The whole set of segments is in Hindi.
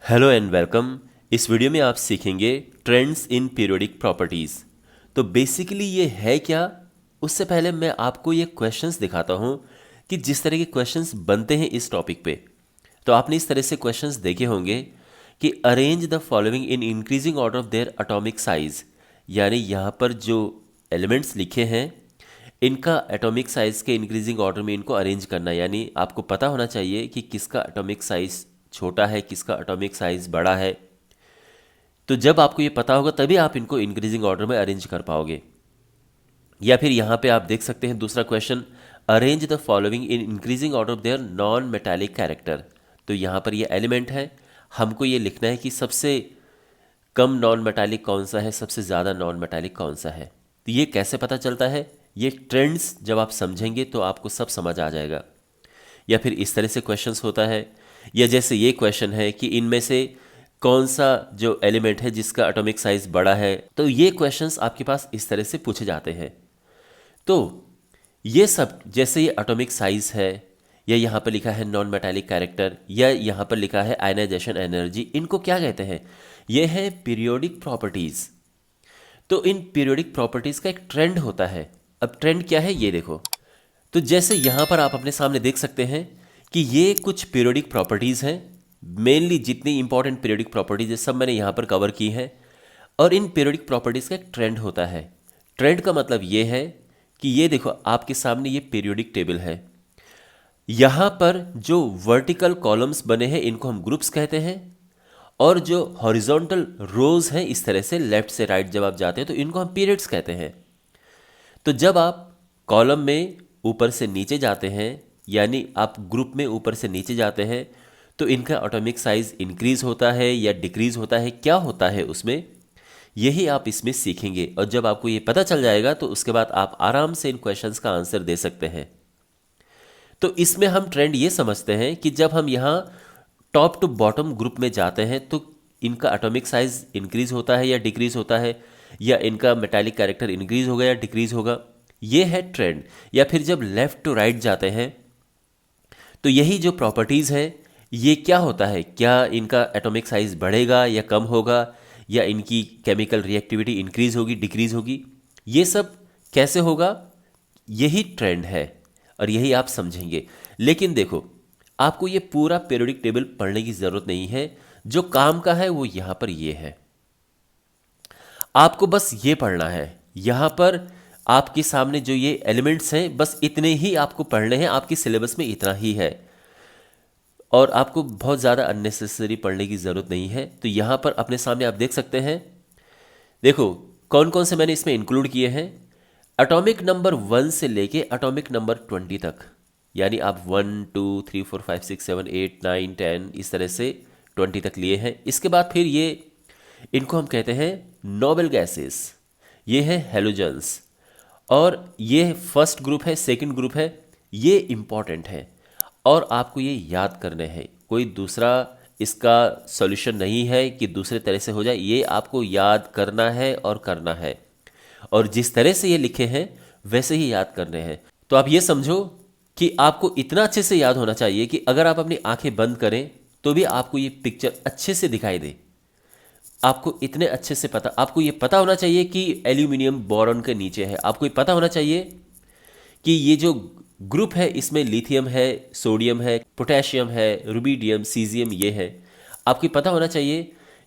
Hello and welcome. इस वीडियो में आप सीखेंगे ट्रेंड्स इन पीरियोडिक प्रॉपर्टीज़। तो बेसिकली ये है क्या, उससे पहले मैं आपको ये क्वेश्चंस दिखाता हूँ कि जिस तरह के क्वेश्चंस बनते हैं इस टॉपिक पे। तो आपने इस तरह से क्वेश्चंस देखे होंगे कि arrange the following in increasing order of their atomic size, यानी यहाँ पर जो एलिमेंट्स लिखे हैं इनका एटॉमिक साइज के इंक्रीजिंग ऑर्डर में इनको अरेंज करना, यानी आपको पता होना चाहिए कि किसका एटॉमिक साइज छोटा है, किसका एटॉमिक साइज बड़ा है। तो जब आपको ये पता होगा तभी आप इनको इंक्रीजिंग ऑर्डर में अरेंज कर पाओगे। या फिर यहाँ पे आप देख सकते हैं दूसरा question, arrange the following in increasing order of their non metallic character. तो यहाँ पर ये एलिमेंट है, हमको ये लिखना है कि सबसे कम नॉन मेटालिक कौन सा है, सबसे ज़्यादा नॉन मेटालिक कौन सा है। तो ये कैसे पता चलता है, ये ट्रेंड्स जब आप समझेंगे तो आपको सब समझ आ जाएगा। या फिर इस तरह से क्वेश्चंस होता है, या जैसे ये क्वेश्चन है कि इनमें से कौन सा जो एलिमेंट है जिसका एटॉमिक साइज बड़ा है। तो ये क्वेश्चंस आपके पास इस तरह से पूछे जाते हैं। तो ये सब जैसे ये एटॉमिक साइज है, या यहाँ पर लिखा है नॉन मेटालिक कैरेक्टर, या यहाँ पर लिखा है आयनाइजेशन एनर्जी, इनको क्या कहते हैं, ये है पीरियोडिक प्रॉपर्टीज़। तो इन पीरियोडिक प्रॉपर्टीज़ का एक ट्रेंड होता है। अब ट्रेंड क्या है ये देखो। तो जैसे यहाँ पर आप अपने सामने देख सकते हैं कि ये कुछ पीरियोडिक प्रॉपर्टीज़ हैं। मेनली जितनी इंपॉर्टेंट पीरियोडिक प्रॉपर्टीज़ है सब मैंने यहाँ पर कवर की हैं। और इन पीरियोडिक प्रॉपर्टीज़ का एक ट्रेंड होता है। ट्रेंड का मतलब ये है कि ये देखो आपके सामने ये पीरियोडिक टेबल है। यहाँ पर जो वर्टिकल कॉलम्स बने हैं इनको हम ग्रुप्स कहते हैं, और जो हॉरिजॉन्टल रोज हैं इस तरह से लेफ्ट से राइट जब आप जाते हैं तो इनको हम पीरियड्स कहते हैं। तो जब आप कॉलम में ऊपर से नीचे जाते हैं, यानी आप ग्रुप में ऊपर से नीचे जाते हैं, तो इनका एटॉमिक साइज इंक्रीज होता है या डिक्रीज होता है, क्या होता है उसमें, यही आप इसमें सीखेंगे। और जब आपको ये पता चल जाएगा तो उसके बाद आप आराम से इन क्वेश्चंस का आंसर दे सकते हैं। तो इसमें हम ट्रेंड ये समझते हैं कि जब हम यहाँ टॉप टू बॉटम ग्रुप में जाते हैं तो इनका एटॉमिक साइज इंक्रीज होता है या डिक्रीज होता है, या इनका मेटालिक कैरेक्टर इंक्रीज होगा या डिक्रीज होगा, ये है ट्रेंड। या फिर जब लेफ्ट टू राइट जाते हैं तो यही जो प्रॉपर्टीज़ है ये क्या होता है, क्या इनका एटॉमिक साइज बढ़ेगा या कम होगा, या इनकी केमिकल रिएक्टिविटी इंक्रीज होगी डिक्रीज होगी, ये सब कैसे होगा, यही ट्रेंड है और यही आप समझेंगे। लेकिन देखो आपको ये पूरा पीरियोडिक टेबल पढ़ने की ज़रूरत नहीं है। जो काम का है वो यहाँ पर ये है, आपको बस ये पढ़ना है। यहाँ पर आपके सामने जो ये एलिमेंट्स हैं बस इतने ही आपको पढ़ने हैं, आपके सिलेबस में इतना ही है और आपको बहुत ज़्यादा अननेसेसरी पढ़ने की ज़रूरत नहीं है। तो यहाँ पर अपने सामने आप देख सकते हैं, देखो कौन कौन से मैंने इसमें इंक्लूड किए हैं। एटॉमिक नंबर 1 से लेके एटॉमिक नंबर 20 तक, यानी आप 1 2 3 4 5 6 7 8 9 10 इस तरह से 20 तक लिए हैं। इसके बाद फिर ये इनको हम कहते हैं नोबल गैसेस, ये है हेलोजन्स, और ये फर्स्ट ग्रुप है, सेकंड ग्रुप है, ये इम्पॉर्टेंट है और आपको ये याद करने हैं। कोई दूसरा इसका सॉल्यूशन नहीं है कि दूसरे तरह से हो जाए, ये आपको याद करना है और करना है, और जिस तरह से ये लिखे हैं वैसे ही याद करने हैं। तो आप ये समझो कि आपको इतना अच्छे से याद होना चाहिए कि अगर आप अपनी आंखें बंद करें तो भी आपको ये पिक्चर अच्छे से दिखाई दे। आपको इतने अच्छे से पता, आपको ये पता होना चाहिए कि एल्यूमिनियम बोरॉन के नीचे है, आपको ये पता होना चाहिए कि ये जो ग्रुप है इसमें लिथियम है, सोडियम है, पोटेशियम है, रुबिडियम, सीजियम ये है। आपको ये पता होना चाहिए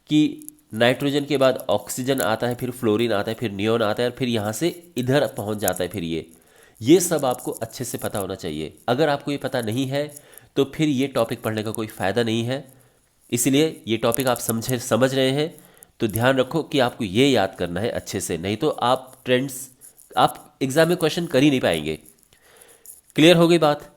कि नाइट्रोजन के बाद ऑक्सीजन आता है, फिर फ्लोरीन आता है, फिर नियोन आता है, और फिर यहाँ से इधर पहुँच जाता है। फिर ये सब आपको अच्छे से पता होना चाहिए। अगर आपको ये पता नहीं है तो फिर ये टॉपिक पढ़ने का कोई फ़ायदा नहीं है। इसलिए ये टॉपिक आप समझ रहे हैं तो ध्यान रखो कि आपको ये याद करना है अच्छे से, नहीं तो आप ट्रेंड्स आप एग्जाम में क्वेश्चन कर ही नहीं पाएंगे। क्लियर हो गई बात।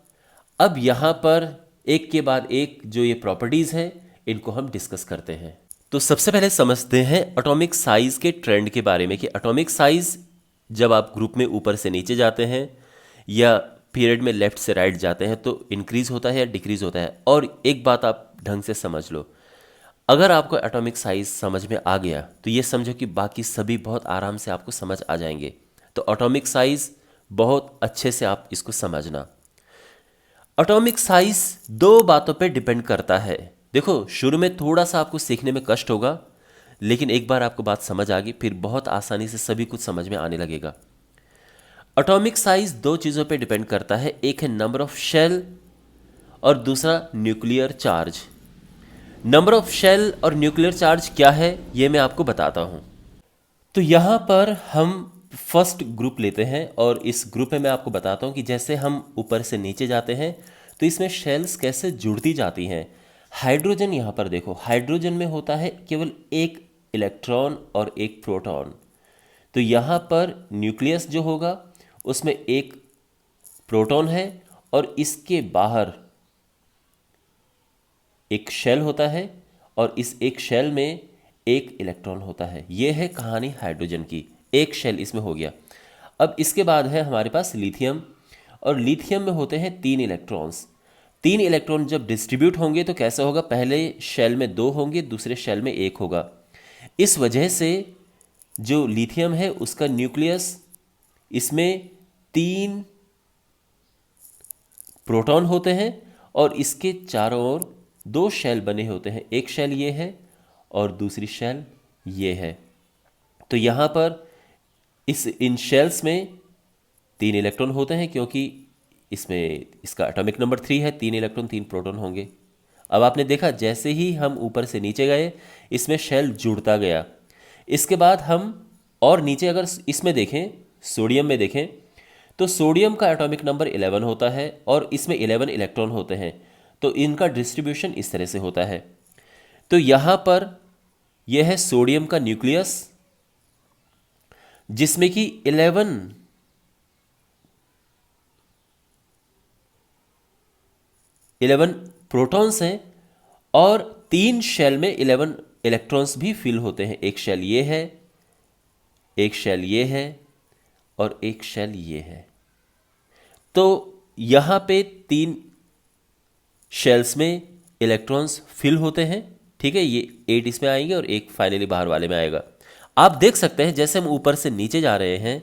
अब यहाँ पर एक के बाद एक जो ये प्रॉपर्टीज़ हैं इनको हम डिस्कस करते हैं। तो सबसे पहले समझते हैं एटॉमिक साइज के ट्रेंड के बारे में कि एटॉमिक साइज जब आप ग्रुप में ऊपर से नीचे जाते हैं या पीरियड में लेफ्ट से राइट जाते हैं तो इंक्रीज होता है या डिक्रीज होता है। और एक बात आप ढंग से समझ लो, अगर आपको एटॉमिक साइज समझ में आ गया तो ये समझो कि बाकी सभी बहुत आराम से आपको समझ आ जाएंगे। तो एटॉमिक साइज बहुत अच्छे से आप इसको समझना। एटॉमिक साइज दो बातों पे डिपेंड करता है। देखो, शुरू में थोड़ा सा आपको सीखने में कष्ट होगा, लेकिन एक बार आपको बात समझ आ गई फिर बहुत आसानी से सभी कुछ समझ में आने लगेगा। एटॉमिक साइज दो चीज़ों पे डिपेंड करता है, एक है नंबर ऑफ शेल और दूसरा nuclear charge. Number of shell और न्यूक्लियर चार्ज क्या है ये मैं आपको बताता हूँ। तो यहाँ पर हम फर्स्ट ग्रुप लेते हैं और इस ग्रुप में मैं आपको बताता हूँ कि जैसे हम ऊपर से नीचे जाते हैं तो इसमें शेल्स कैसे जुड़ती जाती हैं। हाइड्रोजन यहाँ पर देखो, हाइड्रोजन में होता है केवल एक इलेक्ट्रॉन और एक प्रोटॉन। तो यहाँ पर न्यूक्लियस जो होगा उसमें एक प्रोटॉन है और इसके बाहर एक शेल होता है और इस एक शेल में एक इलेक्ट्रॉन होता है। यह है कहानी हाइड्रोजन की, एक शेल इसमें हो गया। अब इसके बाद है हमारे पास लिथियम, और लिथियम में होते हैं 3 इलेक्ट्रॉन्स। 3 इलेक्ट्रॉन जब डिस्ट्रीब्यूट होंगे तो कैसे होगा, पहले शेल में 2 होंगे, दूसरे शेल में 1 होगा। इस वजह से जो लिथियम है उसका न्यूक्लियस, इसमें 3 प्रोटॉन होते हैं और इसके चारों ओर 2 शेल बने होते हैं। एक शेल ये है और दूसरी शेल ये है। तो यहाँ पर इन शेल्स में 3 इलेक्ट्रॉन होते हैं क्योंकि इसमें इसका एटॉमिक नंबर 3 है, 3 इलेक्ट्रॉन 3 प्रोटॉन होंगे। अब आपने देखा जैसे ही हम ऊपर से नीचे गए इसमें शेल जुड़ता गया। इसके बाद हम और नीचे अगर इसमें देखें, सोडियम में देखें तो सोडियम का एटॉमिक नंबर 11 होता है और इसमें 11 इलेक्ट्रॉन होते हैं। तो इनका डिस्ट्रीब्यूशन इस तरह से होता है। तो यहाँ पर यह है सोडियम का न्यूक्लियस जिसमें कि 11 प्रोटॉन्स हैं और 3 शेल में 11 इलेक्ट्रॉन्स भी फिल होते हैं। एक शेल ये है, एक शेल ये है और एक शेल ये है। तो यहाँ पे 3 शेल्स में इलेक्ट्रॉन्स फिल होते हैं, ठीक है। ये 8 इसमें आएंगे और एक फाइनली बाहर वाले में आएगा। आप देख सकते हैं जैसे हम ऊपर से नीचे जा रहे हैं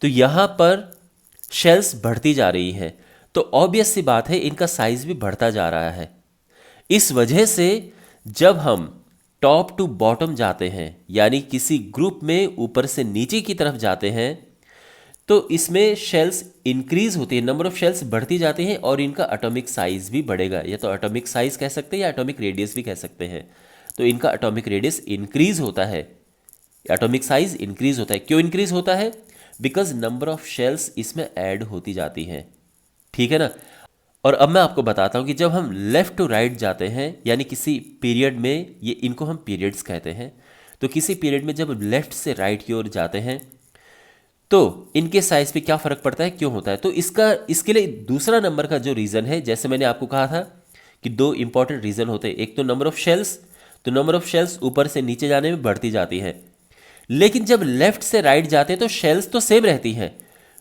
तो यहाँ पर शेल्स बढ़ती जा रही हैं, तो ऑब्वियस सी बात है इनका साइज भी बढ़ता जा रहा है। इस वजह से जब हम टॉप टू बॉटम जाते हैं यानी किसी ग्रुप में ऊपर से नीचे की तरफ जाते हैं तो इसमें शेल्स इंक्रीज होती है, नंबर ऑफ शेल्स बढ़ती जाती हैं और इनका एटॉमिक साइज भी बढ़ेगा। या तो एटॉमिक साइज कह सकते हैं या एटॉमिक रेडियस भी कह सकते हैं। तो इनका एटॉमिक रेडियस इंक्रीज होता है, एटॉमिक साइज इंक्रीज होता है। क्यों इंक्रीज होता है? बिकॉज नंबर ऑफ शेल्स इसमें ऐड होती जाती हैं, ठीक है ना। और अब मैं आपको बताता हूं कि जब हम लेफ्ट टू राइट जाते हैं यानी किसी पीरियड में, ये इनको हम पीरियड्स कहते हैं, तो किसी पीरियड में जब लेफ्ट से राइट की ओर जाते हैं तो इनके साइज पे क्या फर्क पड़ता है, क्यों होता है? तो इसके लिए दूसरा नंबर का जो रीजन है, जैसे मैंने आपको कहा था कि 2 इंपॉर्टेंट रीजन होते हैं। एक तो नंबर ऑफ शेल्स, तो नंबर ऑफ शेल्स ऊपर से नीचे जाने में बढ़ती जाती है, लेकिन जब लेफ्ट से राइट जाते हैं तो शेल्स तो सेम रहती हैं।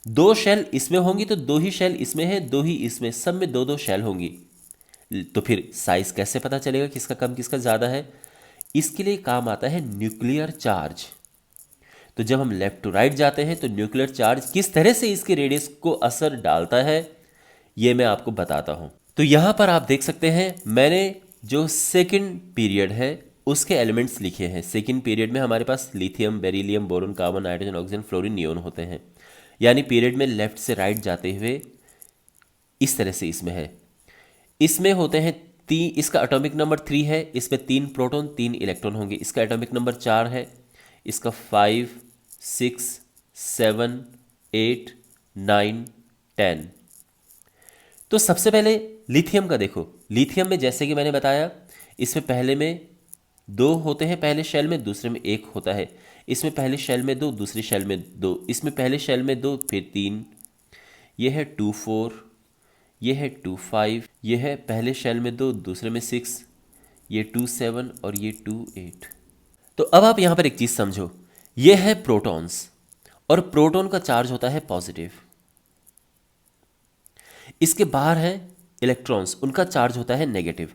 2 शेल इसमें होंगी तो 2 ही शेल इसमें है, 2 ही इसमें, सब में 2-2 शेल होंगी। तो फिर साइज कैसे पता चलेगा किसका कम किसका ज़्यादा है? इसके लिए काम आता है न्यूक्लियर चार्ज। तो जब हम लेफ्ट टू राइट जाते हैं तो न्यूक्लियर चार्ज किस तरह से इसके रेडियस को असर डालता है ये मैं आपको बताता हूं। तो यहां पर आप देख सकते हैं मैंने जो सेकंड पीरियड है उसके एलिमेंट्स लिखे हैं। सेकंड पीरियड में हमारे पास lithium, beryllium, boron, carbon, nitrogen, oxygen, fluorine, neon होते हैं। यानी पीरियड में लेफ्ट से राइट जाते हुए इस तरह से इसमें है। इसमें होते हैं इसका एटॉमिक नंबर 3 है, इसमें 3 प्रोटॉन 3 इलेक्ट्रॉन होंगे। इसका एटॉमिक नंबर 4 है, इसका 5, 6, 7, 8, 9, 10। तो सबसे पहले लिथियम का देखो। लिथियम में जैसे कि मैंने बताया इसमें पहले में 2 होते हैं, पहले शेल में, दूसरे में 1 होता है। इसमें पहले शेल में 2, दूसरी शेल में 2, इसमें पहले शेल में 2, फिर 3। यह है 2, 4, यह है 2, 5, यह है पहले शेल में 2, दूसरे में 6, ये 2, 7 और ये 2, 8। तो अब आप यहां पर एक चीज समझो, यह है प्रोटॉन्स और प्रोटॉन का चार्ज होता है पॉजिटिव। इसके बाहर है इलेक्ट्रॉन्स, उनका चार्ज होता है नेगेटिव।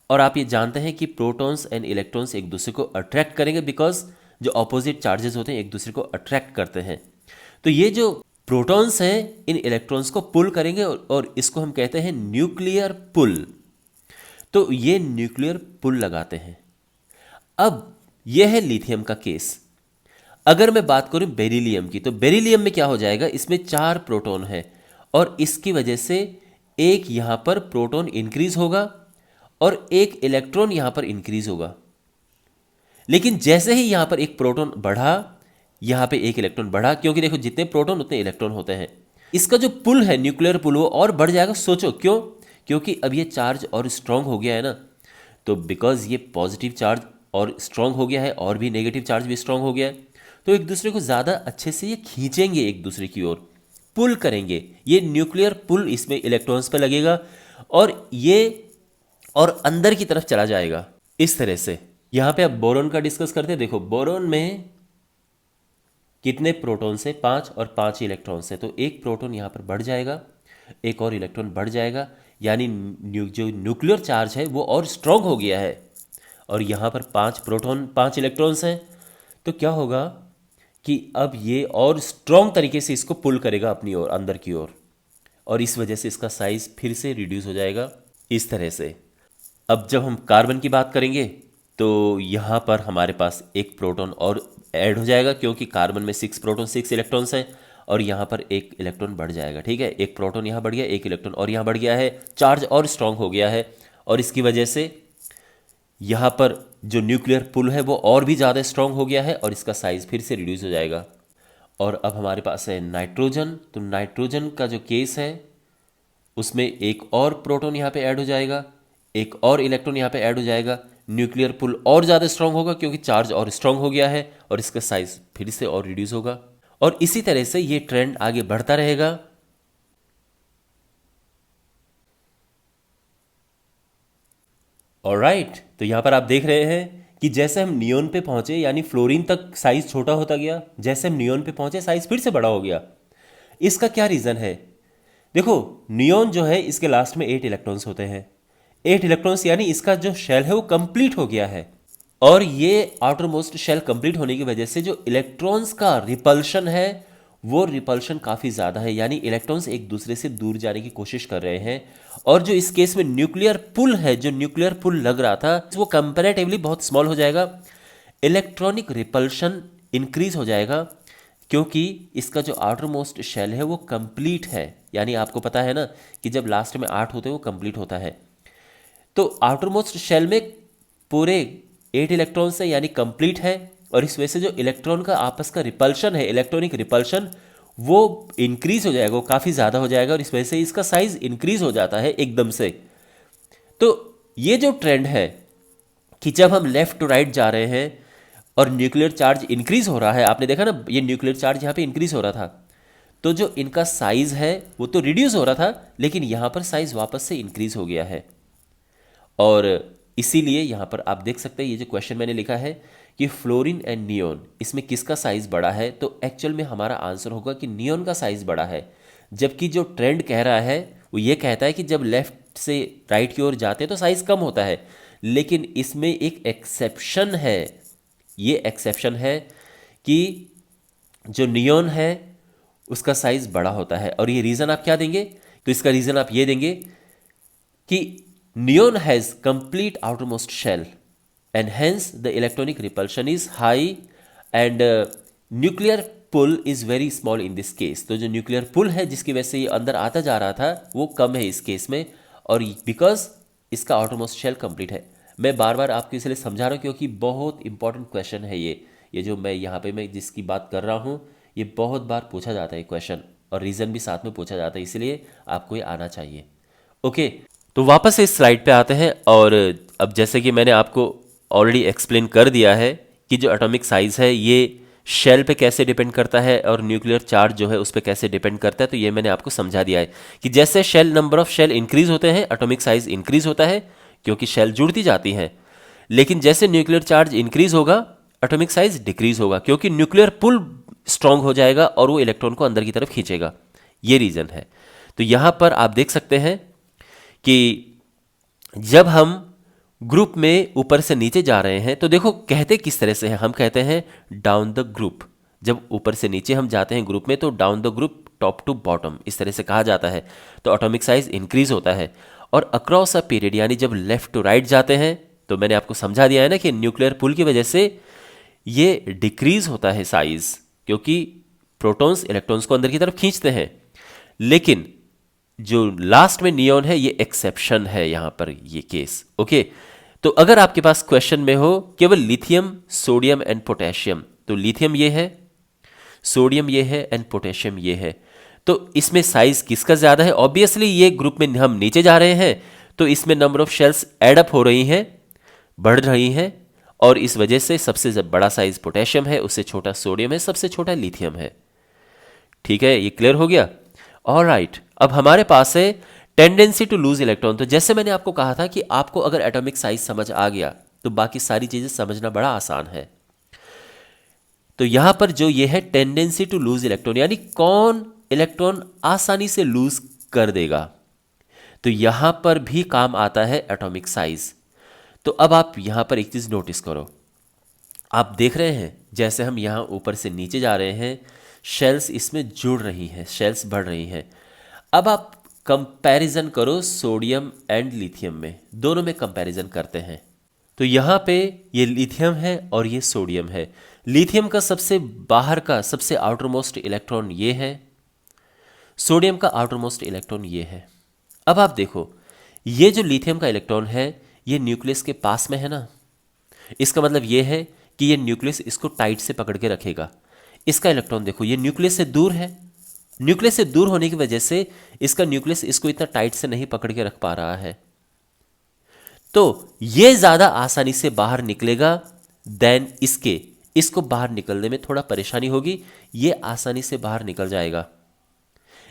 और आप ये जानते हैं कि प्रोटॉन्स एंड इलेक्ट्रॉन्स एक दूसरे को अट्रैक्ट करेंगे बिकॉज जो ऑपोजिट चार्जेस होते हैं एक दूसरे को अट्रैक्ट करते हैं। तो ये जो प्रोटॉन्स हैं इन इलेक्ट्रॉन्स को पुल करेंगे और इसको हम कहते हैं न्यूक्लियर पुल। तो ये न्यूक्लियर पुल लगाते हैं। अब यह है लिथियम का केस। अगर मैं बात करूं बेरिलियम की, तो बेरिलियम में क्या हो जाएगा, इसमें 4 प्रोटॉन है और इसकी वजह से एक यहां पर प्रोटॉन इंक्रीज होगा और एक इलेक्ट्रॉन यहां पर इंक्रीज होगा। लेकिन जैसे ही यहां पर एक प्रोटॉन बढ़ा, यहां पे एक इलेक्ट्रॉन बढ़ा, क्योंकि देखो जितने प्रोटॉन उतने इलेक्ट्रॉन होते हैं। इसका जो पुल है, न्यूक्लियर पुल, वो और बढ़ जाएगा। सोचो क्यों? क्योंकि अब ये चार्ज और स्ट्रांग हो गया है ना। तो बिकॉज ये पॉजिटिव चार्ज और स्ट्रांग हो गया है और भी नेगेटिव चार्ज भी स्ट्रांग हो गया है, तो एक दूसरे को ज़्यादा अच्छे से ये खींचेंगे, एक दूसरे की ओर पुल करेंगे। ये न्यूक्लियर पुल इसमें इलेक्ट्रॉन्स पे लगेगा और ये और अंदर की तरफ चला जाएगा इस तरह से। यहां पे अब बोरॉन का डिस्कस करते हैं। देखो बोरॉन में कितने प्रोटॉन्स है? 5 और 5 इलेक्ट्रॉन्स है। तो एक प्रोटॉन यहां पर बढ़ जाएगा, एक और इलेक्ट्रॉन बढ़ जाएगा, यानी जो न्यूक्लियर चार्ज है वो और स्ट्रांग हो गया है। और यहां पर 5 प्रोटॉन 5 इलेक्ट्रॉन्स हैं। तो क्या होगा कि अब ये और स्ट्रांग तरीके से इसको पुल करेगा अपनी ओर, अंदर की ओर, और इस वजह से इसका साइज फिर से रिड्यूस हो जाएगा इस तरह से। अब जब हम कार्बन की बात करेंगे तो यहाँ पर हमारे पास एक प्रोटॉन और ऐड हो जाएगा, क्योंकि कार्बन में 6 प्रोटॉन 6 इलेक्ट्रॉन्स हैं और यहाँ पर एक इलेक्ट्रॉन बढ़ जाएगा। ठीक है, एक प्रोटॉन यहाँ बढ़ गया, एक इलेक्ट्रॉन और यहाँ बढ़ गया है, चार्ज और स्ट्रांग हो गया है और इसकी वजह से यहाँ पर जो न्यूक्लियर पुल है वो और भी ज़्यादा स्ट्रांग हो गया है और इसका साइज फिर से रिड्यूस हो जाएगा। और अब हमारे पास है नाइट्रोजन। तो नाइट्रोजन का जो केस है उसमें एक और प्रोटॉन यहाँ पे ऐड हो जाएगा, एक और इलेक्ट्रॉन यहाँ पे ऐड हो जाएगा, न्यूक्लियर पुल और ज़्यादा स्ट्रांग होगा क्योंकि चार्ज और स्ट्रांग हो गया है और इसका साइज फिर से और रिड्यूस होगा। और इसी तरह से ये ट्रेंड आगे बढ़ता रहेगा। ऑलराइट, तो यहाँ पर आप देख रहे हैं कि जैसे हम नियोन पे पहुंचे, यानी फ्लोरीन तक साइज छोटा होता गया, जैसे हम नियोन पे पहुंचे साइज फिर से बड़ा हो गया। इसका क्या रीज़न है? देखो नियोन जो है इसके लास्ट में 8 इलेक्ट्रॉन्स होते हैं। 8 इलेक्ट्रॉन्स यानी इसका जो शेल है वो कंप्लीट हो गया है। और ये आउटर मोस्ट शेल कंप्लीट होने की वजह से जो इलेक्ट्रॉन्स का रिपल्शन है वो रिपल्शन काफ़ी ज़्यादा है, यानी इलेक्ट्रॉन्स एक दूसरे से दूर जाने की कोशिश कर रहे हैं। और जो इस केस में न्यूक्लियर पुल है, जो न्यूक्लियर पुल लग रहा था, वो कंपैरेटिवली बहुत स्मॉल हो जाएगा। इलेक्ट्रॉनिक रिपल्शन इंक्रीज हो जाएगा क्योंकि इसका जो आउटर मोस्ट शेल है वो कंप्लीट है। यानी आपको पता है ना कि जब लास्ट में 8 होते हैं वो कंप्लीट होता है। तो आउटर मोस्ट शेल में पूरे 8 इलेक्ट्रॉन्स है यानी कंप्लीट है और इस वजह से जो इलेक्ट्रॉन का आपस का रिपल्शन है, इलेक्ट्रॉनिक रिपल्शन, वो इंक्रीज हो जाएगा, वो काफ़ी ज़्यादा हो जाएगा और इस वजह से इसका साइज इंक्रीज हो जाता है एकदम से। तो ये जो ट्रेंड है कि जब हम लेफ्ट टू राइट जा रहे हैं और न्यूक्लियर चार्ज इंक्रीज हो रहा है, आपने देखा ना ये न्यूक्लियर चार्ज यहाँ पे इंक्रीज हो रहा था, तो जो इनका साइज है वो तो रिड्यूस हो रहा था लेकिन यहाँ पर साइज वापस से इंक्रीज हो गया है। और इसीलिए यहाँ पर आप देख सकते हैं ये जो क्वेश्चन मैंने लिखा है कि फ्लोरीन एंड नियोन, इसमें किसका साइज बड़ा है, तो एक्चुअल में हमारा आंसर होगा कि नियोन का साइज बड़ा है। जबकि जो ट्रेंड कह रहा है वो ये कहता है कि जब लेफ्ट से राइट की ओर जाते हैं तो साइज कम होता है। लेकिन इसमें एक एक्सेप्शन है, ये एक्सेप्शन है कि जो नियोन है उसका साइज बड़ा होता है। और ये रीज़न आप क्या देंगे? तो इसका रीज़न आप ये देंगे कि neon has complete outermost shell and hence the electronic repulsion is high and nuclear pull is very small in this case। तो जो न्यूक्लियर पुल है जिसकी वजह से ये अंदर आता जा रहा था वो कम है इस केस में, और बिकॉज इसका आउटरमोस्ट शेल कंप्लीट है। मैं बार बार आपको इसलिए समझा रहा हूँ क्योंकि बहुत इंपॉर्टेंट क्वेश्चन है ये जो मैं यहाँ पे मैं जिसकी बात कर रहा हूँ ये बहुत बार पूछा जाता है क्वेश्चन, और रीज़न भी साथ में पूछा जाता है, इसलिए आपको ये आना चाहिए। ओके, तो वापस इस स्लाइड पे आते हैं। और अब जैसे कि मैंने आपको ऑलरेडी एक्सप्लेन कर दिया है कि जो एटॉमिक साइज़ है ये शेल पे कैसे डिपेंड करता है और न्यूक्लियर चार्ज जो है उस पर कैसे डिपेंड करता है। तो ये मैंने आपको समझा दिया है कि जैसे shell number of shell increase होते हैं एटॉमिक साइज इंक्रीज होता है क्योंकि शेल जुड़ती जाती हैं। लेकिन जैसे न्यूक्लियर चार्ज इंक्रीज होगा एटॉमिक साइज डिक्रीज होगा क्योंकि न्यूक्लियर पुल स्ट्रांग हो जाएगा और वो इलेक्ट्रॉन को अंदर की तरफ खींचेगा। ये रीज़न है। तो यहाँ पर आप देख सकते हैं कि जब हम ग्रुप में ऊपर से नीचे जा रहे हैं तो देखो कहते किस तरह से हैं, हम कहते हैं डाउन द ग्रुप। जब ऊपर से नीचे हम जाते हैं ग्रुप में तो down the group top to bottom इस तरह से कहा जाता है। तो एटॉमिक साइज इंक्रीज होता है और अक्रॉस अ पीरियड यानी जब लेफ्ट टू राइट जाते हैं, तो मैंने आपको समझा दिया है ना कि न्यूक्लियर पुल की वजह से ये डिक्रीज होता है साइज, क्योंकि प्रोटॉन्स इलेक्ट्रॉन्स को अंदर की तरफ खींचते हैं। लेकिन जो लास्ट में नियॉन है ये एक्सेप्शन है यहां पर ये केस। ओके, तो अगर आपके पास क्वेश्चन में हो केवल लिथियम, सोडियम एंड पोटेशियम, तो लिथियम ये है, सोडियम ये है एंड पोटेशियम ये है, तो इसमें साइज किसका ज्यादा है? ऑब्वियसली ये ग्रुप में हम नीचे जा रहे हैं, तो इसमें number of shells add up हो रही हैं, बढ़ रही हैं, और इस वजह से सबसे बड़ा साइज पोटेशियम है, उससे छोटा सोडियम है, सबसे छोटा लिथियम है। ठीक है, ये क्लियर हो गया? ऑलराइट, अब हमारे पास है टेंडेंसी टू लूज इलेक्ट्रॉन। तो जैसे मैंने आपको कहा था कि आपको अगर एटॉमिक साइज समझ आ गया तो बाकी सारी चीजें समझना बड़ा आसान है। तो यहां पर जो ये है टेंडेंसी टू लूज इलेक्ट्रॉन, यानी कौन इलेक्ट्रॉन आसानी से लूज कर देगा, तो यहां पर भी काम आता है एटॉमिक साइज। तो अब आप यहां पर एक चीज नोटिस करो, आप देख रहे हैं जैसे हम यहां ऊपर से नीचे जा रहे हैं, शेल्स इसमें जुड़ रही हैं, शेल्स बढ़ रही हैं। अब आप कंपैरिजन करो सोडियम एंड लिथियम में, दोनों में कंपैरिजन करते हैं। तो यहां पे ये लिथियम है और ये सोडियम है। लिथियम का सबसे बाहर का सबसे आउटर मोस्ट इलेक्ट्रॉन ये है, सोडियम का आउटर मोस्ट इलेक्ट्रॉन ये है। अब आप देखो, ये जो लिथियम का इलेक्ट्रॉन है ये न्यूक्लियस के पास में है ना, इसका मतलब ये है कि ये न्यूक्लियस इसको टाइट से पकड़ के रखेगा। इसका इलेक्ट्रॉन देखो, ये न्यूक्लियस से दूर है, न्यूक्लियस से दूर होने की वजह से इसका न्यूक्लियस इसको इतना टाइट से नहीं पकड़ के रख पा रहा है, तो ये ज्यादा आसानी से बाहर निकलेगा देन इसके, इसको बाहर निकलने में थोड़ा परेशानी होगी, ये आसानी से बाहर निकल जाएगा।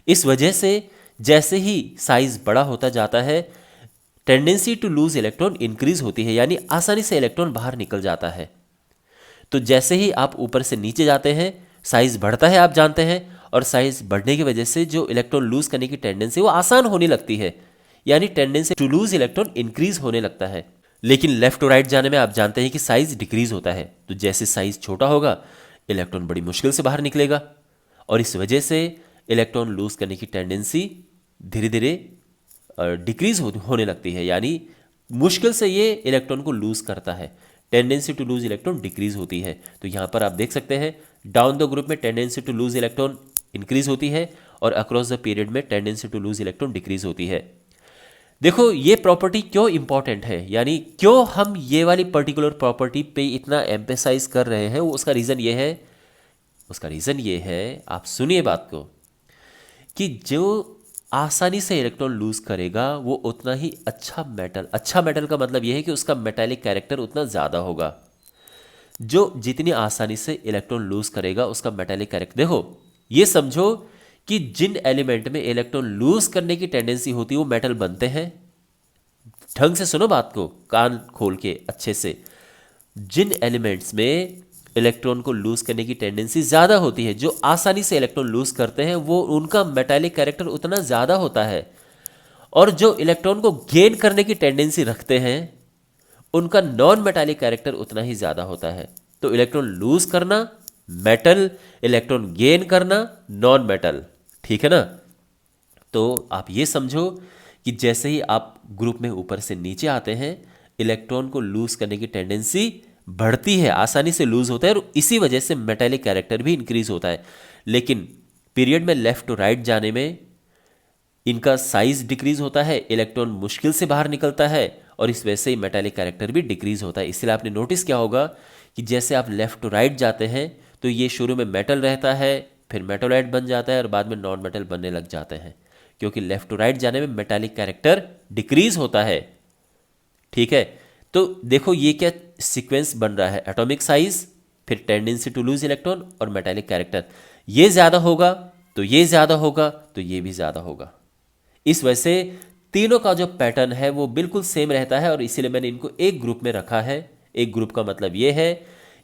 इस वजह से जैसे ही साइज बड़ा होता जाता है tendency to lose electron increase होती है, यानी आसानी से इलेक्ट्रॉन बाहर निकल जाता है। तो जैसे ही आप ऊपर से नीचे जाते हैं साइज बढ़ता है, आप जानते हैं, और साइज बढ़ने की वजह से जो इलेक्ट्रॉन लूज करने की टेंडेंसी वो आसान होने लगती है, यानी tendency to lose electron increase होने लगता है। लेकिन लेफ्ट टू राइट जाने में आप जानते हैं कि साइज डिक्रीज होता है, तो जैसे साइज छोटा होगा इलेक्ट्रॉन बड़ी मुश्किल से बाहर निकलेगा, और इस वजह से इलेक्ट्रॉन लूज करने की टेंडेंसी धीरे धीरे डिक्रीज होने लगती है, यानी मुश्किल से ये इलेक्ट्रॉन को लूज करता है, tendency to lose electron decrease होती है। तो यहां पर आप देख सकते हैं डाउन द ग्रुप में tendency to lose electron increase होती है, और अक्रॉस द पीरियड में tendency to lose electron decrease होती है। देखो ये प्रॉपर्टी क्यों इंपॉर्टेंट है, यानी क्यों हम ये वाली पर्टिकुलर प्रॉपर्टी पे इतना एम्फेसाइज कर रहे हैं, उसका रीजन ये है, आप सुनिए बात को, कि जो आसानी से इलेक्ट्रॉन लूज करेगा वो उतना ही अच्छा मेटल का मतलब यह है कि उसका मेटालिक कैरेक्टर उतना ज्यादा होगा। जो जितनी आसानी से इलेक्ट्रॉन लूज करेगा उसका मेटालिक कैरेक्टर, देखो ये समझो कि जिन एलिमेंट में इलेक्ट्रॉन लूज करने की टेंडेंसी होती है वो मेटल बनते हैं। ढंग से सुनो बात को, कान खोल के अच्छे से। जिन एलिमेंट्स में इलेक्ट्रॉन को लूज करने की टेंडेंसी ज्यादा होती है, जो आसानी से इलेक्ट्रॉन लूज करते हैं, वो उनका मेटालिक कैरेक्टर उतना ज्यादा होता है, और जो इलेक्ट्रॉन को गेन करने की टेंडेंसी रखते हैं उनका नॉन मेटालिक कैरेक्टर उतना ही ज्यादा होता है। तो इलेक्ट्रॉन लूज करना मेटल, इलेक्ट्रॉन गेन करना नॉन मेटल, ठीक है ना। तो आप ये समझो कि जैसे ही आप ग्रुप में ऊपर से नीचे आते हैं इलेक्ट्रॉन को लूज करने की टेंडेंसी बढ़ती है, आसानी से लूज होता है, और इसी वजह से मेटालिक कैरेक्टर भी इंक्रीज होता है। लेकिन पीरियड में लेफ्ट टू राइट जाने में इनका साइज डिक्रीज होता है, इलेक्ट्रॉन मुश्किल से बाहर निकलता है, और इस वजह से ही मेटालिक कैरेक्टर भी डिक्रीज होता है। इसलिए आपने नोटिस किया होगा कि जैसे आप लेफ्ट टू राइट जाते हैं तो ये शुरू में मेटल रहता है, फिर मेटोलाइट बन जाता है, और बाद में नॉन मेटल बनने लग जाते हैं, क्योंकि लेफ्ट टू राइट जाने में मेटालिक कैरेक्टर डिक्रीज होता है। ठीक है, तो देखो ये क्या सीक्वेंस बन रहा है, एटॉमिक साइज, फिर टेंडेंसी टू लूज इलेक्ट्रॉन और मेटालिक कैरेक्टर। ये ज्यादा होगा तो ये ज्यादा होगा तो ये भी ज्यादा होगा। इस वजह से तीनों का जो पैटर्न है वो बिल्कुल सेम रहता है, और इसीलिए मैंने इनको एक ग्रुप में रखा है। एक ग्रुप का मतलब ये है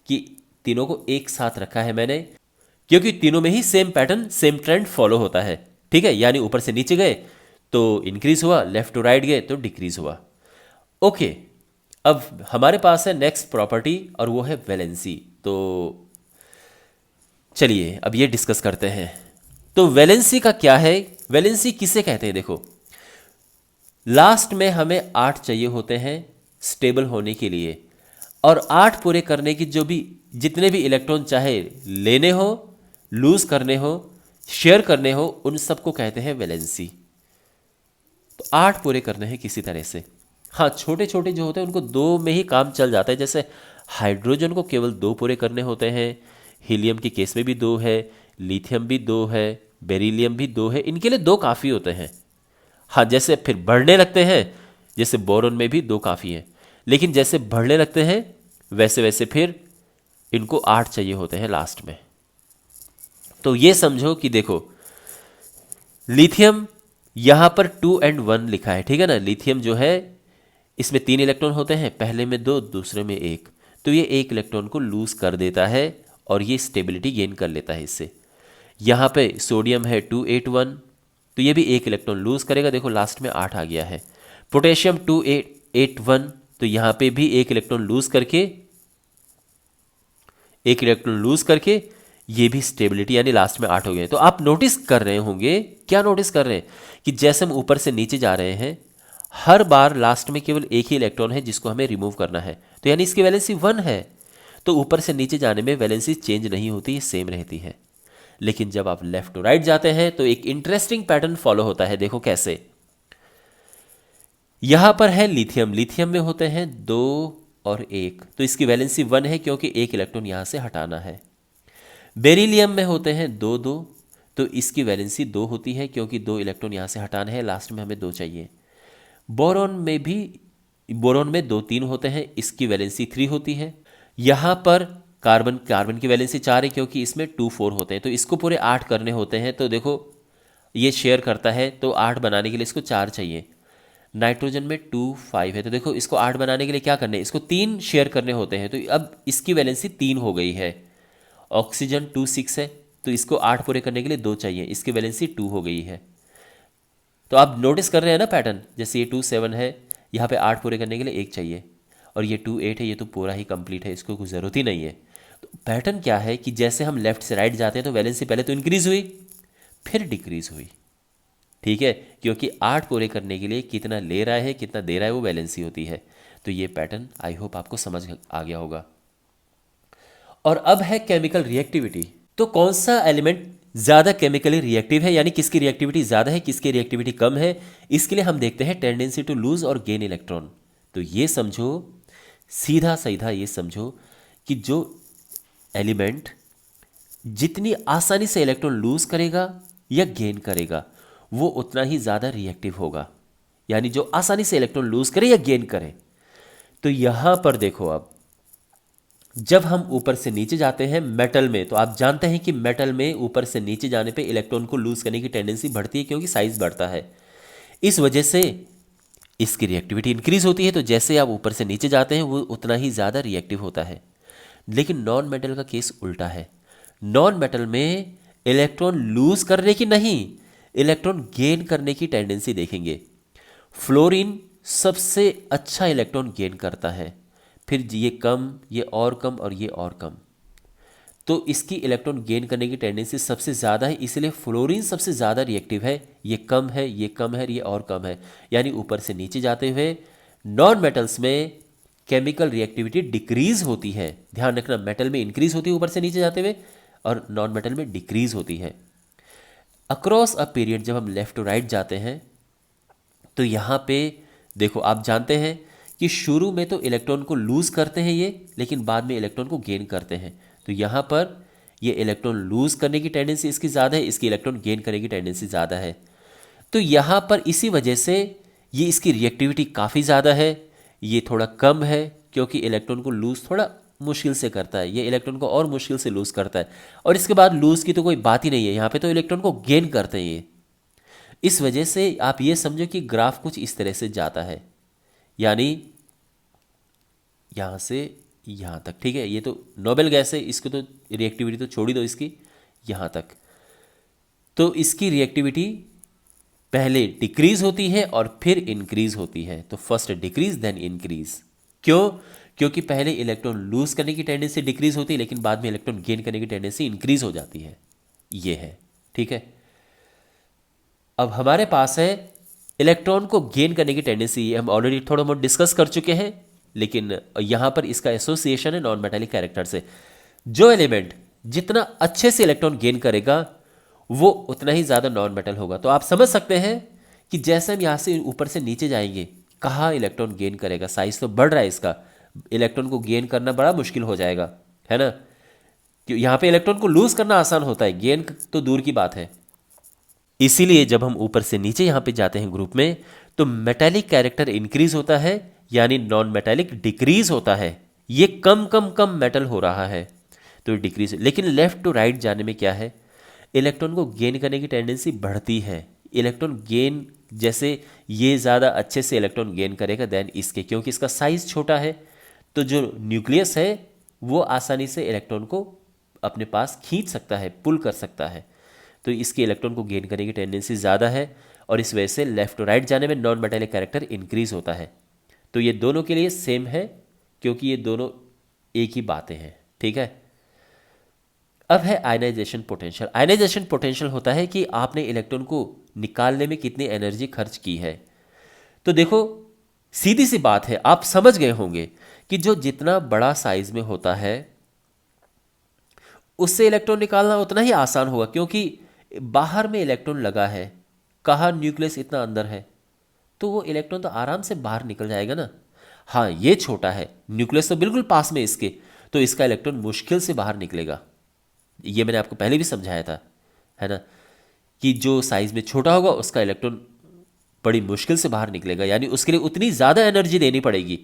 कि तीनों को एक साथ रखा है मैंने, क्योंकि तीनों में ही same pattern, same trend follow होता है। ठीक है, यानी ऊपर से नीचे गए तो इंक्रीज हुआ, लेफ्ट टू राइट गए तो डिक्रीज हुआ। ओके, अब हमारे पास है नेक्स्ट प्रॉपर्टी, और वो है वैलेंसी। तो चलिए अब ये डिस्कस करते हैं। तो वैलेंसी का क्या है, वैलेंसी किसे कहते हैं? देखो, लास्ट में हमें 8 चाहिए होते हैं स्टेबल होने के लिए, और 8 पूरे करने की जो भी जितने भी इलेक्ट्रॉन चाहे लेने हो, लूज करने हो, शेयर करने हो, उन सबको कहते हैं वैलेंसी। तो 8 पूरे करने हैं किसी तरह से। हाँ, छोटे छोटे जो होते हैं उनको 2 में ही काम चल जाता है। जैसे हाइड्रोजन को केवल 2 पूरे करने होते हैं, हीलियम के केस में भी 2 है, लिथियम भी 2 है, बेरिलियम भी 2 है, इनके लिए 2 काफ़ी होते हैं। हाँ, जैसे फिर बढ़ने लगते हैं, जैसे बोरॉन में भी 2 काफ़ी हैं, लेकिन जैसे बढ़ने लगते हैं वैसे वैसे फिर इनको 8 चाहिए होते हैं लास्ट में। तो ये समझो कि देखो, लिथियम यहां पर 2 and 1 लिखा है, ठीक है ना। लिथियम जो है इसमें 3 इलेक्ट्रॉन होते हैं, पहले में 2, दूसरे में 1, तो ये 1 इलेक्ट्रॉन को लूज कर देता है और ये स्टेबिलिटी गेन कर लेता है इससे। यहां पे सोडियम है 281, तो ये भी 1 इलेक्ट्रॉन लूज करेगा, देखो लास्ट में 8 आ गया है। पोटेशियम 281, तो यहां पे भी 1 इलेक्ट्रॉन लूज करके ये भी स्टेबिलिटी यानी लास्ट में 8 हो गए। तो आप नोटिस कर रहे होंगे, क्या नोटिस कर रहे हैं कि जैसे हम ऊपर से नीचे जा रहे हैं, हर बार लास्ट में केवल एक ही इलेक्ट्रॉन है जिसको हमें रिमूव करना है, तो यानी इसकी वैलेंसी 1 है। तो ऊपर से नीचे जाने में वैलेंसी चेंज नहीं होती, ये सेम रहती है। लेकिन जब आप लेफ्ट टू राइट जाते हैं तो एक इंटरेस्टिंग पैटर्न फॉलो होता है। देखो कैसे, यहां पर है लिथियम, लिथियम में होते हैं 2 और 1, तो इसकी वैलेंसी 1 है क्योंकि 1 इलेक्ट्रॉन यहां से हटाना है। बेरिलियम में होते हैं 2 2, तो इसकी वैलेंसी 2 होती है क्योंकि 2 इलेक्ट्रॉन यहां से हटाना है, लास्ट में हमें 2 चाहिए। बोरॉन में 2 3 होते हैं, इसकी वैलेंसी 3 होती है। यहां पर कार्बन की वैलेंसी 4 है क्योंकि इसमें 2 4 होते हैं, तो इसको पूरे 8 करने होते हैं। तो देखो ये शेयर करता है, तो 8 बनाने के लिए इसको 4 चाहिए। नाइट्रोजन में 2 5 है, तो देखो इसको 8 बनाने के लिए क्या करना है, इसको 3 शेयर करने होते हैं, तो अब इसकी वैलेंसी 3 हो गई है। ऑक्सीजन 2 6 है, तो इसको 8 पूरे करने के लिए 2 चाहिए, इसकी वैलेंसी 2 हो गई है। तो आप नोटिस कर रहे हैं ना पैटर्न, जैसे ये 2 7 है, यहाँ पे 8 पूरे करने के लिए 1 चाहिए, और ये 2 8 है, ये तो पूरा ही कंप्लीट है, इसको कोई ज़रूरत ही नहीं है। तो पैटर्न क्या है कि जैसे हम लेफ्ट से राइट जाते हैं तो वैलेंसी पहले तो इंक्रीज हुई, फिर डिक्रीज हुई, ठीक है, क्योंकि 8 पूरे करने के लिए कितना ले रहा है कितना दे रहा है वो वैलेंसी होती है। तो ये पैटर्न आई होप आपको समझ आ गया होगा। और अब है केमिकल रिएक्टिविटी। तो कौन सा एलिमेंट ज़्यादा केमिकली रिएक्टिव है, यानी किसकी रिएक्टिविटी ज़्यादा है, किसकी रिएक्टिविटी कम है, इसके लिए हम देखते हैं टेंडेंसी टू लूज और गेन इलेक्ट्रॉन। तो ये समझो, सीधा सीधा ये समझो कि जो एलिमेंट जितनी आसानी से इलेक्ट्रॉन लूज करेगा या गेन करेगा वो उतना ही ज़्यादा रिएक्टिव होगा, यानी जो आसानी से इलेक्ट्रॉन लूज करे या गेन करे। तो यहां पर देखो, अब जब हम ऊपर से नीचे जाते हैं मेटल में, तो आप जानते हैं कि मेटल में ऊपर से नीचे जाने पे इलेक्ट्रॉन को लूज करने की टेंडेंसी बढ़ती है क्योंकि साइज बढ़ता है, इस वजह से इसकी रिएक्टिविटी इंक्रीज होती है। तो जैसे आप ऊपर से नीचे जाते हैं वो उतना ही ज़्यादा रिएक्टिव होता है। लेकिन नॉन मेटल का केस उल्टा है। नॉन मेटल में इलेक्ट्रॉन लूज करने की नहीं, इलेक्ट्रॉन गेन करने की टेंडेंसी देखेंगे। फ्लोरीन सबसे अच्छा इलेक्ट्रॉन गेन करता है, फिर ये कम, ये और कम और ये और कम, तो इसकी इलेक्ट्रॉन गेन करने की टेंडेंसी सबसे ज़्यादा है, इसलिए फ्लोरीन सबसे ज़्यादा रिएक्टिव है। ये कम है, ये कम है, ये और कम है, यानी ऊपर से नीचे जाते हुए नॉन मेटल्स में केमिकल रिएक्टिविटी डिक्रीज होती है। ध्यान रखना, मेटल में इंक्रीज होती है ऊपर से नीचे जाते हुए और नॉन मेटल में डिक्रीज होती है। अक्रॉस अ पीरियड जब हम लेफ्ट टू राइट जाते हैं तो यहाँ पे देखो, आप जानते हैं कि शुरू में तो इलेक्ट्रॉन को लूज करते हैं ये, लेकिन बाद में इलेक्ट्रॉन को गेन करते हैं। तो यहाँ पर ये इलेक्ट्रॉन लूज करने की टेंडेंसी इसकी ज़्यादा है, इसकी इलेक्ट्रॉन गेन करने की टेंडेंसी ज़्यादा है। तो यहाँ पर इसी वजह से ये इसकी रिएक्टिविटी काफ़ी ज़्यादा है, ये थोड़ा कम है क्योंकि इलेक्ट्रॉन को लूज थोड़ा मुश्किल से करता है, ये इलेक्ट्रॉन को और मुश्किल से लूज करता है। और इसके बाद लूज की तो कोई बात ही नहीं है, यहाँ पे तो इलेक्ट्रॉन को गेन करते हैं ये। इस वजह से आप ये समझो कि ग्राफ कुछ इस तरह से जाता है, यानी यहाँ से यहाँ तक, ठीक है। ये तो नोबेल गैस है, इसको तो रिएक्टिविटी तो छोड़ ही दो इसकी, यहाँ तक। तो इसकी रिएक्टिविटी पहले डिक्रीज होती है और फिर इंक्रीज होती है। तो फर्स्ट डिक्रीज देन इंक्रीज। क्यों? क्योंकि पहले इलेक्ट्रॉन लूज करने की टेंडेंसी डिक्रीज होती है, लेकिन बाद में इलेक्ट्रॉन गेन करने की टेंडेंसी इंक्रीज हो जाती है। ये है, ठीक है। अब हमारे पास है इलेक्ट्रॉन को गेन करने की टेंडेंसी ये हम ऑलरेडी थोड़ा बहुत डिस्कस कर चुके हैं, लेकिन यहाँ पर इसका एसोसिएशन है नॉन मेटेलिक कैरेक्टर से। जो एलिमेंट जितना अच्छे से इलेक्ट्रॉन गेन करेगा वो उतना ही ज़्यादा नॉन मेटल होगा। तो आप समझ सकते हैं कि जैसे हम यहाँ से ऊपर से नीचे जाएंगे, कहाँ इलेक्ट्रॉन गेन करेगा, साइज तो बढ़ रहा है इसका, इलेक्ट्रॉन को गेन करना बड़ा मुश्किल हो जाएगा, है ना। यहाँ पे इलेक्ट्रॉन को लूज करना आसान होता है, गेन तो दूर की बात है। इसीलिए जब हम ऊपर से नीचे यहाँ पे जाते हैं ग्रुप में, तो मेटेलिक कैरेक्टर इंक्रीज होता है, यानी नॉन मेटेलिक डिक्रीज होता है। ये कम कम कम मेटल हो रहा है तो डिक्रीज। लेकिन लेफ्ट टू राइट जाने में क्या है, इलेक्ट्रॉन को गेन करने की टेंडेंसी बढ़ती है। इलेक्ट्रॉन गेन, जैसे ये ज़्यादा अच्छे से इलेक्ट्रॉन गेन करेगा देन इसके, क्योंकि इसका साइज छोटा है, तो जो न्यूक्लियस है वो आसानी से इलेक्ट्रॉन को अपने पास खींच सकता है, पुल कर सकता है। तो इसके इलेक्ट्रॉन को गेन करने की टेंडेंसी ज़्यादा है, और इस वजह से लेफ्ट टू राइट जाने में नॉन मेटेलिक कैरेक्टर इंक्रीज होता है। तो ये दोनों के लिए सेम है, क्योंकि ये दोनों एक ही बातें हैं, ठीक है। अब है आयनाइजेशन पोटेंशियल। आयनाइजेशन पोटेंशियल होता है कि आपने इलेक्ट्रॉन को निकालने में कितनी एनर्जी खर्च की है। तो देखो, सीधी सी बात है, आप समझ गए होंगे कि जो जितना बड़ा साइज में होता है उससे इलेक्ट्रॉन निकालना उतना ही आसान होगा, क्योंकि बाहर में इलेक्ट्रॉन लगा है, कहाँ न्यूक्लियस इतना अंदर है, तो वो इलेक्ट्रॉन तो आराम से बाहर निकल जाएगा ना। हाँ, ये छोटा है, न्यूक्लियस तो बिल्कुल पास में इसके, तो इसका इलेक्ट्रॉन मुश्किल से बाहर निकलेगा। ये मैंने आपको पहले भी समझाया था, है ना, कि जो साइज में छोटा होगा उसका इलेक्ट्रॉन बड़ी मुश्किल से बाहर निकलेगा, यानी उसके लिए उतनी ज़्यादा एनर्जी देनी पड़ेगी।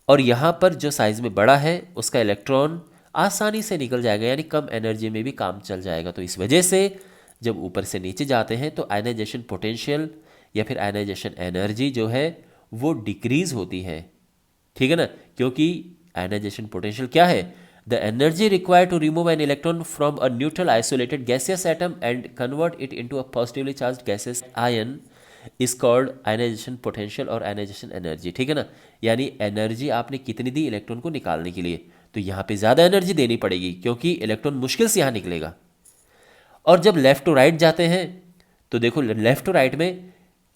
और यहाँ पर जो साइज में बड़ा है उसका इलेक्ट्रॉन आसानी से निकल जाएगा, यानी कम एनर्जी में भी काम चल जाएगा। तो इस वजह से जब ऊपर से नीचे जाते हैं तो आयनाइजेशन पोटेंशियल या फिर आयनाइजेशन एनर्जी जो है वो डिक्रीज होती है, ठीक है ना। क्योंकि आयनाइजेशन पोटेंशियल क्या है, the energy required to remove an electron from a neutral isolated gaseous atom and convert it into a positively charged gaseous ion is called ionisation potential और आयनाइजेशन एनर्जी, ठीक है ना। यानी एनर्जी आपने कितनी दी इलेक्ट्रॉन को निकालने के लिए, तो यहाँ पे ज़्यादा एनर्जी देनी पड़ेगी, क्योंकि इलेक्ट्रॉन मुश्किल से यहाँ निकलेगा। और जब लेफ्ट टू राइट जाते हैं तो देखो, लेफ्ट टू राइट में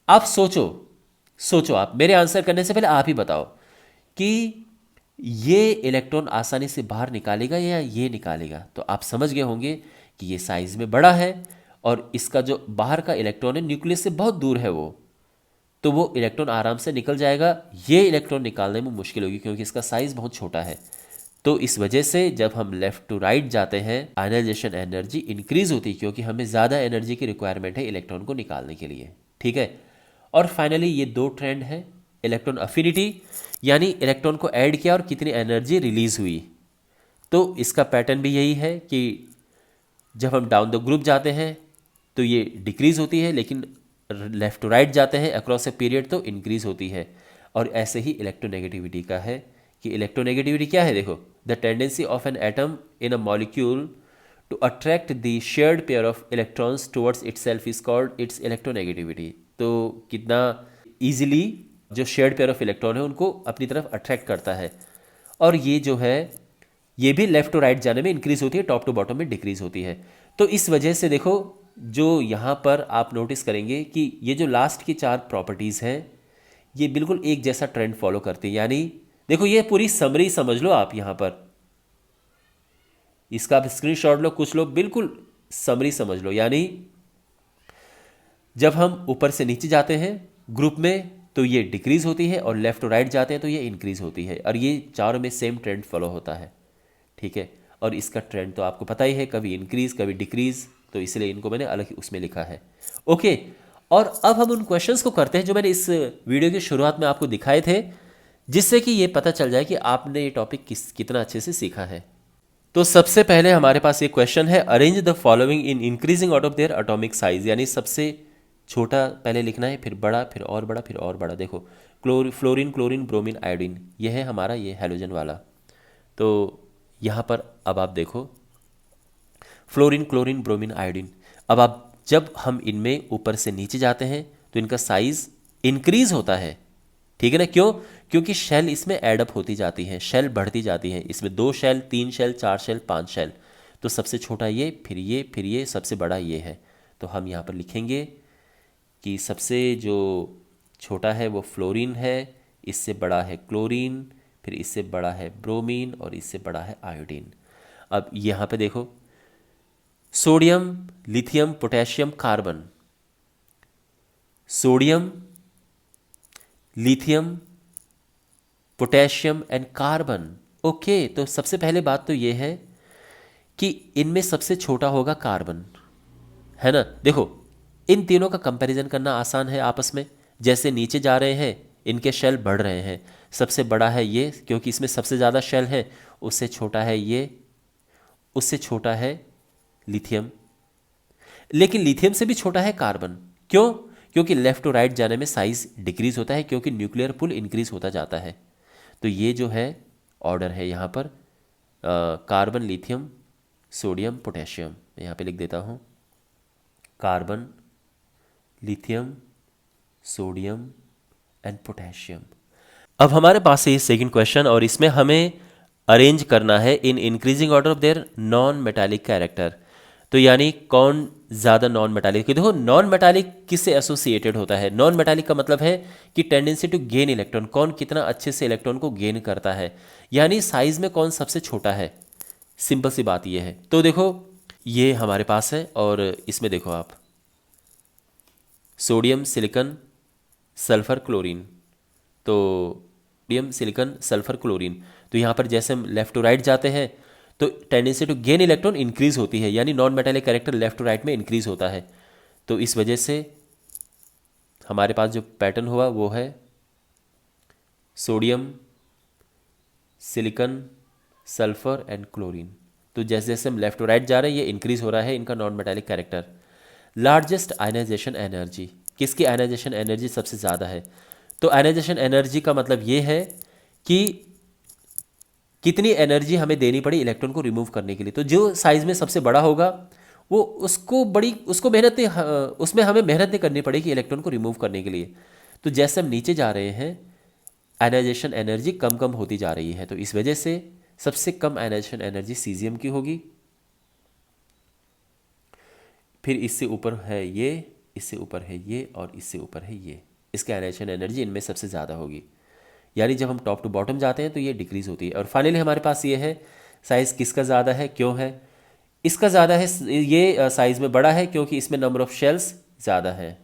आप सोचो आप मेरे आंसर करने से पहले आप ही बताओ कि ये इलेक्ट्रॉन आसानी से बाहर निकालेगा या ये निकालेगा। तो आप समझ गए होंगे कि ये साइज में बड़ा है और इसका जो बाहर का इलेक्ट्रॉन है न्यूक्लियस से बहुत दूर है वो, तो वो इलेक्ट्रॉन आराम से निकल जाएगा। ये इलेक्ट्रॉन निकालने में मुश्किल होगी क्योंकि इसका साइज बहुत छोटा है। तो इस वजह से जब हम लेफ्ट टू राइट जाते हैं आयनाइजेशन एनर्जी इंक्रीज होती है, क्योंकि हमें ज़्यादा एनर्जी की रिक्वायरमेंट है इलेक्ट्रॉन को निकालने के लिए, ठीक है। और फाइनली ये दो ट्रेंड है, इलेक्ट्रॉन अफिनिटी, यानी इलेक्ट्रॉन को ऐड किया और कितनी एनर्जी रिलीज हुई। तो इसका पैटर्न भी यही है कि जब हम डाउन द ग्रुप जाते हैं तो ये डिक्रीज होती है, लेकिन लेफ्ट टू राइट जाते हैं अक्रॉस ए पीरियड तो इंक्रीज होती है। और ऐसे ही इलेक्ट्रोनेगेटिविटी का है कि इलेक्ट्रोनेगेटिविटी क्या है, देखो, the tendency of an atom in a molecule to attract the shared pair of electrons towards itself is called its electronegativity. तो कितना ईजिली जो शेयर्ड पेयर ऑफ इलेक्ट्रॉन है उनको अपनी तरफ अट्रैक्ट करता है। और ये जो है ये भी लेफ्ट टू राइट जाने में इंक्रीज होती है, टॉप टू बॉटम में डिक्रीज होती है। तो इस वजह से देखो, जो यहाँ पर आप नोटिस करेंगे कि ये जो लास्ट की चार प्रॉपर्टीज़ हैं ये बिल्कुल एक जैसा ट्रेंड फॉलो करती है। यानी देखो, ये पूरी समरी समझ लो आप, यहाँ पर इसका आप स्क्रीनशॉट लो, कुछ लोग बिल्कुल समरी समझ लो। यानी जब हम ऊपर से नीचे जाते हैं ग्रुप में तो ये डिक्रीज होती है, और लेफ्ट टू राइट जाते हैं तो ये इंक्रीज होती है, और ये चारों में सेम ट्रेंड फॉलो होता है, ठीक है। और इसका ट्रेंड तो आपको पता ही है, कभी इंक्रीज कभी डिक्रीज, तो इसलिए इनको मैंने अलग उसमें लिखा है, ओके। और अब हम उन क्वेश्चंस को करते हैं जो मैंने इस वीडियो की शुरुआत में आपको दिखाए थे, जिससे कि ये पता चल जाए कि आपने ये टॉपिक कितना अच्छे से सीखा है। तो सबसे पहले हमारे पास एक क्वेश्चन है, arrange the following in increasing out of their atomic size, यानी सबसे छोटा पहले लिखना है, फिर बड़ा, फिर और बड़ा, फिर और बड़ा। देखो, फ्लोरीन, क्लोरीन, ब्रोमीन, आयोडीन, ये है हमारा ये हैलोजन वाला। तो यहाँ पर अब आप देखो, फ्लोरीन, क्लोरीन, ब्रोमीन, आयोडीन। अब आप जब हम इनमें ऊपर से नीचे जाते हैं तो इनका साइज इंक्रीज होता है, ठीक है ना। क्यों? क्योंकि शेल इसमें एडअप होती जाती हैं, शेल बढ़ती जाती हैं। इसमें 2 शेल, 3 शेल, 4 शेल, 5 शेल। तो सबसे छोटा ये, फिर ये, फिर ये, सबसे बड़ा ये है। तो हम यहाँ पर लिखेंगे कि सबसे जो छोटा है वो फ्लोरीन है, इससे बड़ा है क्लोरीन, फिर इससे बड़ा है ब्रोमीन और इससे बड़ा है आयोडीन। अब यहाँ पे देखो, sodium, lithium, potassium, carbon, sodium, lithium, potassium and carbon. Okay, तो सबसे पहले बात तो ये है कि इनमें सबसे छोटा होगा कार्बन, है ना। देखो, इन तीनों का कंपैरिजन करना आसान है आपस में। जैसे नीचे जा रहे हैं इनके शेल बढ़ रहे हैं, सबसे बड़ा है ये क्योंकि इसमें सबसे ज़्यादा शेल है, उससे छोटा है ये, उससे छोटा है लिथियम, लेकिन लिथियम से भी छोटा है कार्बन। क्यों? क्योंकि लेफ्ट टू राइट जाने में साइज डिक्रीज होता है क्योंकि न्यूक्लियर पुल इंक्रीज होता जाता है। तो ये जो है ऑर्डर है यहाँ पर, कार्बन, लिथियम, सोडियम, पोटेशियम। यहाँ पे लिख देता हूँ, carbon, lithium, sodium and potassium. अब हमारे पास है सेकंड क्वेश्चन और इसमें हमें अरेंज करना है in increasing order of their non metallic character. तो यानी कौन ज़्यादा नॉन मेटालिक। देखो, नॉन मेटालिक किससे एसोसिएटेड होता है? नॉन मेटालिक का मतलब है कि टेंडेंसी टू गेन इलेक्ट्रॉन, कौन कितना अच्छे से इलेक्ट्रॉन को गेन करता है, यानी साइज में कौन सबसे छोटा है। सिंपल सी बात ये है। तो देखो, ये हमारे पास है और इसमें देखो आप, सोडियम, सिलिकॉन, सल्फर, क्लोरीन। तो सोडियम, सिलिकॉन, सल्फर, क्लोरीन। तो यहाँ पर जैसे हम लेफ्ट टू राइट जाते हैं तो tendency to gain electron increase होती है, यानी non metallic character left to right में इंक्रीज होता है। तो इस वजह से हमारे पास जो पैटर्न हुआ वो है sodium, silicon, sulphur and chlorine. तो जैसे जैसे हम लेफ्ट टू राइट जा रहे हैं ये इंक्रीज हो रहा है इनका non metallic character. Largest ionisation energy, किसकी आयनाइजेशन एनर्जी सबसे ज़्यादा है? तो आयनाइजेशन एनर्जी का मतलब ये है कि कितनी एनर्जी हमें देनी पड़ी इलेक्ट्रॉन को रिमूव करने के लिए। तो जो साइज में सबसे बड़ा होगा वो उसको मेहनत उसमें हमें मेहनत नहीं करनी पड़ेगी इलेक्ट्रॉन को रिमूव करने के लिए। तो जैसे हम नीचे जा रहे हैं आयनाइजेशन एनर्जी कम कम होती जा रही है, तो इस वजह से सबसे कम आयनाइजेशन एनर्जी सीजियम की होगी। फिर इससे ऊपर है ये, इससे ऊपर है ये और इससे ऊपर है ये। इसके आयनाइजेशन एनर्जी इनमें सबसे ज़्यादा होगी, यानी जब हम टॉप टू बॉटम जाते हैं तो ये डिक्रीज होती है। और फाइनली हमारे पास ये है साइज़ किसका ज़्यादा है, क्यों है? इसका ज़्यादा है, ये साइज़ में बड़ा है क्योंकि इसमें नंबर ऑफ शेल्स ज़्यादा है।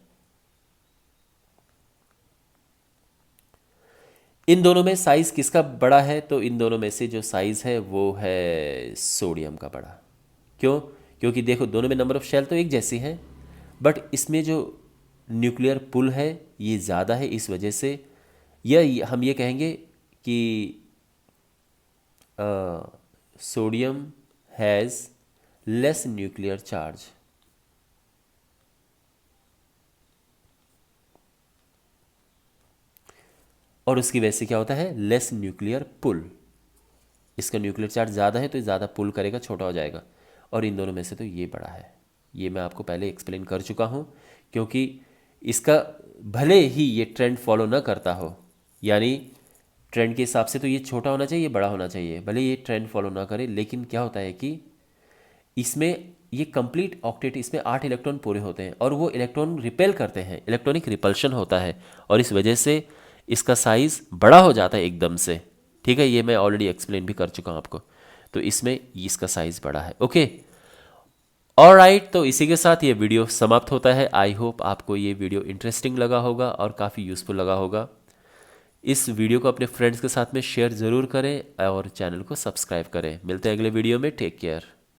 इन दोनों में साइज़ किसका बड़ा है? तो इन दोनों में से जो साइज़ है वो है सोडियम का बड़ा। क्यों? क्योंकि देखो दोनों में नंबर ऑफ शेल तो एक जैसी है, बट इसमें जो न्यूक्लियर पुल है ये ज़्यादा है, इस वजह से या हम ये कहेंगे कि sodium has less nuclear charge. और उसकी वजह से क्या होता है? लेस न्यूक्लियर पुल। इसका न्यूक्लियर चार्ज ज़्यादा है तो ज़्यादा पुल करेगा, छोटा हो जाएगा। और इन दोनों में से तो ये बड़ा है। ये मैं आपको पहले एक्सप्लेन कर चुका हूँ, क्योंकि इसका भले ही ये ट्रेंड फॉलो ना करता हो, यानी ट्रेंड के हिसाब से तो ये छोटा होना चाहिए, बड़ा होना चाहिए, भले ये ट्रेंड फॉलो ना करे, लेकिन क्या होता है कि इसमें ये कंप्लीट ऑक्टेट, इसमें 8 इलेक्ट्रॉन पूरे होते हैं और वो इलेक्ट्रॉन रिपेल करते हैं, इलेक्ट्रॉनिक रिपल्शन होता है और इस वजह से इसका साइज़ बड़ा हो जाता है एकदम से। ठीक है, ये मैं ऑलरेडी एक्सप्लेन भी कर चुका हूँ आपको। तो इसमें इसका साइज़ बड़ा है। ओके, ऑलराइट, तो इसी के साथ ये वीडियो समाप्त होता है। आई होप आपको ये वीडियो इंटरेस्टिंग लगा होगा और काफ़ी यूज़फुल लगा होगा। इस वीडियो को अपने फ्रेंड्स के साथ में शेयर ज़रूर करें और चैनल को सब्सक्राइब करें। मिलते हैं अगले वीडियो में। Take care.